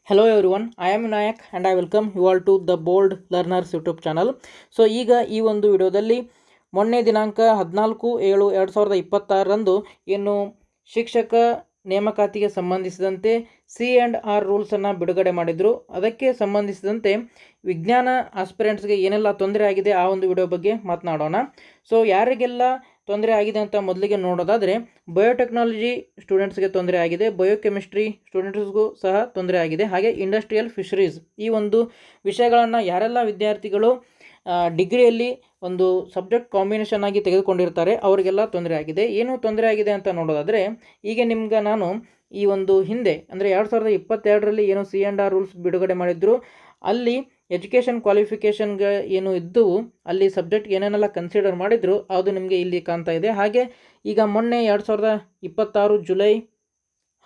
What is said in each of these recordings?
Hello everyone, I am Vinayak and I welcome you all to the Bold Learners YouTube channel. So ಈಗ ಈ ಒಂದು ವಿಡಿಯೋದಲ್ಲಿ ಮೊನ್ನೆ ದಿನಾಂಕ 14/7/2026ರಂದು ಏನು ಶಿಕ್ಷಕ ನೇಮಕಾತಿಗೆ ಸಂಬಂಧಿಸಿದಂತೆ C&R ರೂಲ್ಸನ್ನು ಬಿಡುಗಡೆ ಮಾಡಿದರು. ಅದಕ್ಕೆ ಸಂಬಂಧಿಸಿದಂತೆ ವಿಜ್ಞಾನ ಆಸ್ಪಿರೆಂಟ್ಸ್ಗೆ ಏನೆಲ್ಲ ತೊಂದರೆ ಆಗಿದೆ ಆ ಒಂದು ವಿಡಿಯೋ ಬಗ್ಗೆ ಮಾತನಾಡೋಣ. ಸೊ ಯಾರಿಗೆಲ್ಲ ತೊಂದರೆ ಆಗಿದೆ ಅಂತ ಮೊದಲಿಗೆ ನೋಡೋದಾದರೆ, ಬಯೋಟೆಕ್ನಾಲಜಿ ಸ್ಟೂಡೆಂಟ್ಸ್ಗೆ ತೊಂದರೆ ಆಗಿದೆ, ಬಯೋಕೆಮಿಸ್ಟ್ರಿ ಸ್ಟೂಡೆಂಟ್ಸ್ಗೂ ಸಹ ತೊಂದರೆ ಆಗಿದೆ, ಹಾಗೆ ಇಂಡಸ್ಟ್ರಿಯಲ್ ಫಿಶರೀಸ್ ಈ ಒಂದು ವಿಷಯಗಳನ್ನು ಯಾರೆಲ್ಲ ವಿದ್ಯಾರ್ಥಿಗಳು ಡಿಗ್ರಿಯಲ್ಲಿ ಒಂದು ಸಬ್ಜೆಕ್ಟ್ ಕಾಂಬಿನೇಷನ್ ಆಗಿ ತೆಗೆದುಕೊಂಡಿರ್ತಾರೆ ಅವರಿಗೆಲ್ಲ ತೊಂದರೆ ಆಗಿದೆ. ಏನು ತೊಂದರೆ ಆಗಿದೆ ಅಂತ ನೋಡೋದಾದರೆ, ಈಗ ನಿಮ್ಗೆ ನಾನು ಈ ಒಂದು ಹಿಂದೆ ಅಂದರೆ 2022ರಲ್ಲಿ ಏನು C&R ರೂಲ್ಸ್ ಬಿಡುಗಡೆ ಮಾಡಿದ್ರು, ಅಲ್ಲಿ ಎಜುಕೇಷನ್ ಕ್ವಾಲಿಫಿಕೇಷನ್ಗೆ ಏನು ಇದ್ದವು ಅಲ್ಲಿ ಸಬ್ಜೆಕ್ಟ್ ಏನೇನೆಲ್ಲ ಕನ್ಸಿಡರ್ ಮಾಡಿದ್ರು ಅದು ನಿಮಗೆ ಇಲ್ಲಿ ಕಾಣ್ತಾ ಇದೆ. ಹಾಗೆ ಈಗ ಮೊನ್ನೆ 2026 ಜುಲೈ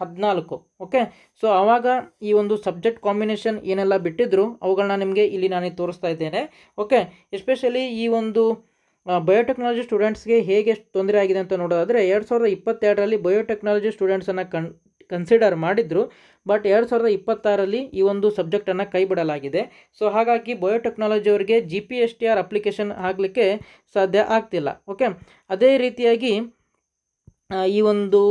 14, ಓಕೆ. ಸೊ ಆವಾಗ ಈ ಒಂದು ಸಬ್ಜೆಕ್ಟ್ ಕಾಂಬಿನೇಷನ್ ಏನೆಲ್ಲ ಬಿಟ್ಟಿದ್ರು ಅವುಗಳನ್ನ ನಿಮಗೆ ಇಲ್ಲಿ ನಾನು ತೋರಿಸ್ತಾ ಇದ್ದೇನೆ, ಓಕೆ. ಎಸ್ಪೆಷಲಿ ಈ ಒಂದು ಬಯೋಟೆಕ್ನಾಲಜಿ ಸ್ಟೂಡೆಂಟ್ಸ್ಗೆ ಹೇಗೆ ತೊಂದರೆ ಆಗಿದೆ ಅಂತ ನೋಡೋದಾದರೆ, 2022ರಲ್ಲಿ ಬಯೋಟೆಕ್ನಾಲಜಿ ಸ್ಟೂಡೆಂಟ್ಸನ್ನು ಕನ್ಸಿಡರ್ ಮಾಡಿದ್ರು, ಬಟ್ 2026ರಲ್ಲಿ ಈ ಒಂದು ಸಬ್ಜೆಕ್ಟನ್ನು ಕೈ ಬಿಡಲಾಗಿದೆ. ಸೊ ಹಾಗಾಗಿ ಬಯೋಟೆಕ್ನಾಲಜಿ ಅವರಿಗೆ GPSTR ಅಪ್ಲಿಕೇಶನ್ ಆಗಲಿಕ್ಕೆ ಸಾಧ್ಯ ಆಗ್ತಿಲ್ಲ, ಓಕೆ. ಅದೇ ರೀತಿಯಾಗಿ ಈ ಒಂದು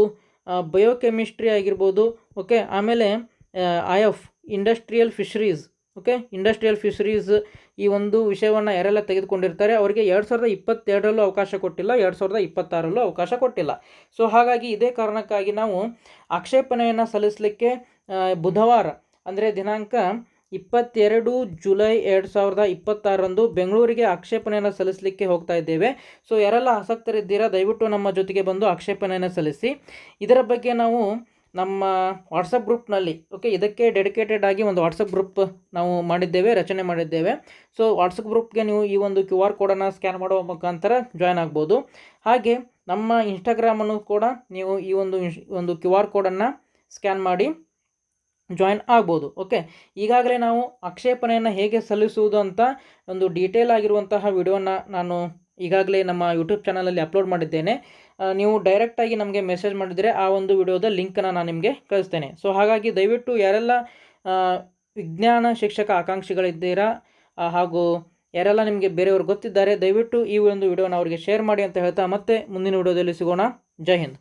ಬಯೋಕೆಮಿಸ್ಟ್ರಿ ಆಗಿರ್ಬೋದು, ಓಕೆ, ಆಮೇಲೆ IF industrial fisheries, okay, industrial fisheries ಈ ಒಂದು ವಿಷಯವನ್ನು ಯಾರೆಲ್ಲ ತೆಗೆದುಕೊಂಡಿರ್ತಾರೆ ಅವರಿಗೆ 2022ರಲ್ಲೂ ಅವಕಾಶ ಕೊಟ್ಟಿಲ್ಲ, 2026ರಲ್ಲೂ ಅವಕಾಶ ಕೊಟ್ಟಿಲ್ಲ. ಸೊ ಹಾಗಾಗಿ ಇದೇ ಕಾರಣಕ್ಕಾಗಿ ನಾವು ಆಕ್ಷೇಪಣೆಯನ್ನು ಸಲ್ಲಿಸಲಿಕ್ಕೆ ಬುಧವಾರ ಅಂದರೆ ದಿನಾಂಕ 22 ಜುಲೈ 2026ರಂದು ಬೆಂಗಳೂರಿಗೆ ಆಕ್ಷೇಪಣೆಯನ್ನು ಸಲ್ಲಿಸಲಿಕ್ಕೆ ಹೋಗ್ತಾ ಇದ್ದೇವೆ. ಸೊ ಯಾರೆಲ್ಲ ಆಸಕ್ತರಿದ್ದೀರಾ ದಯವಿಟ್ಟು ನಮ್ಮ ಜೊತೆಗೆ ಬಂದು ಆಕ್ಷೇಪಣೆಯನ್ನು ಸಲ್ಲಿಸಿ. ಇದರ ಬಗ್ಗೆ ನಾವು ನಮ್ಮ ವಾಟ್ಸಪ್ ಗ್ರೂಪ್ನಲ್ಲಿ, ಓಕೆ, ಇದಕ್ಕೆ ಡೆಡಿಕೇಟೆಡ್ ಆಗಿ ಒಂದು ವಾಟ್ಸಪ್ ಗ್ರೂಪ್ ನಾವು ರಚನೆ ಮಾಡಿದ್ದೇವೆ. ಸೊ ವಾಟ್ಸಪ್ ಗ್ರೂಪ್ಗೆ ನೀವು ಈ ಒಂದು QR ಕೋಡನ್ನು ಸ್ಕ್ಯಾನ್ ಮಾಡುವ ಮುಖಾಂತರ ಜಾಯ್ನ್ ಆಗ್ಬೋದು. ಹಾಗೆ ನಮ್ಮ ಇನ್ಸ್ಟಾಗ್ರಾಮನ್ನು ಕೂಡ ನೀವು ಈ ಒಂದು QR ಕೋಡನ್ನು ಸ್ಕ್ಯಾನ್ ಮಾಡಿ ಜಾಯ್ನ್ ಆಗ್ಬೋದು, ಓಕೆ. ಈಗಾಗಲೇ ನಾವು ಆಕ್ಷೇಪಣೆಯನ್ನು ಹೇಗೆ ಸಲ್ಲಿಸುವುದು ಅಂತ ಒಂದು ಡೀಟೇಲ್ ಆಗಿರುವಂತಹ ವಿಡಿಯೋನ ನಾನು ಈಗಾಗಲೇ ನಮ್ಮ ಯೂಟ್ಯೂಬ್ ಚಾನಲಲ್ಲಿ ಅಪ್ಲೋಡ್ ಮಾಡಿದ್ದೇನೆ. ನೀವು ಡೈರೆಕ್ಟಾಗಿ ನಮಗೆ ಮೆಸೇಜ್ ಮಾಡಿದರೆ ಆ ಒಂದು ವಿಡಿಯೋದ ಲಿಂಕನ್ನು ನಾನು ನಿಮಗೆ ಕಳಿಸ್ತೇನೆ. ಸೊ ಹಾಗಾಗಿ ದಯವಿಟ್ಟು ಯಾರೆಲ್ಲ ವಿಜ್ಞಾನ ಶಿಕ್ಷಕ ಆಕಾಂಕ್ಷಿಗಳಿದ್ದೀರಾ ಹಾಗೂ ಯಾರೆಲ್ಲ ನಿಮಗೆ ಬೇರೆಯವರು ಗೊತ್ತಿದ್ದಾರೆ ದಯವಿಟ್ಟು ಈ ಒಂದು ವಿಡಿಯೋನ ಅವರಿಗೆ ಶೇರ್ ಮಾಡಿ ಅಂತ ಹೇಳ್ತಾ ಮತ್ತೆ ಮುಂದಿನ ವಿಡಿಯೋದಲ್ಲಿ ಸಿಗೋಣ. ಜೈ ಹಿಂದ್.